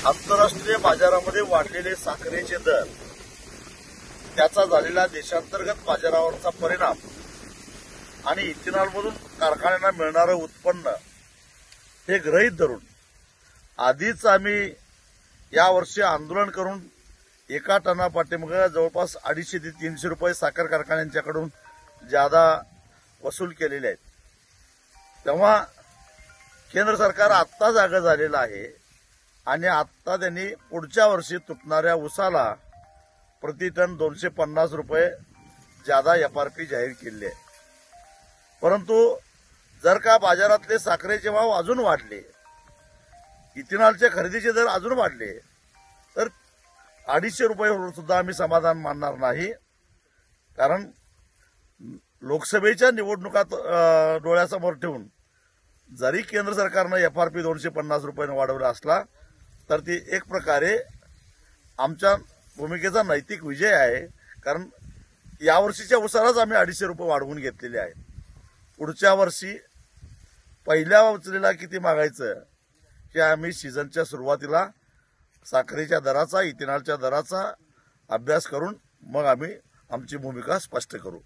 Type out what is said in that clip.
आंतरराष्ट्रीय बाजारामध्ये वाढलेले साखरेचे दर, त्याचा झालेला देशांतर्गत बाजारावरचा परिणाम आणि इथेनॉलमधून कारखान्यांना मिळणारं उत्पन्न हे गृहीत धरून आधीच आम्ही यावर्षी आंदोलन करून एका टना पाठीमागे जवळपास 250 ते 300 रुपये साखर कारखान्यांच्याकडून ज्यादा वसूल केलेले आहेत. तेव्हा केंद्र सरकार आत्ता जागं झालेलं आहे आणि आत्ता त्यांनी पुढच्या वर्षी तुटणाऱ्या ऊसाला प्रति टन 250 रुपये ज्यादा FRP जाहीर केली आहे. परंतु जर का बाजारातले साखरेचे भाव अजून वाढले, इथेनॉलचे खरेदीचे दर अजून वाढले, तर 250 रुपये सुद्धा आम्ही समाधान मानणार नाही. कारण लोकसभेच्या निवडणुकात डोळ्यासमोर ठेवून जरी केंद्र सरकारनं FRP 250 रुपयानं वाढवला असला तर ती एक प्रकारे आमच्या भूमिकेचा नैतिक विजय आहे. कारण यावर्षीच्या उसालाच आम्ही 250 रुपये वाढवून घेतलेले आहेत. पुढच्या वर्षी पहिल्या उचलेला किती मागायचं हे आम्ही सीझनच्या सुरुवातीला साखरेच्या दराचा, इथेनॉलच्या दराचा अभ्यास करून मग आम्ही आमची भूमिका स्पष्ट करू.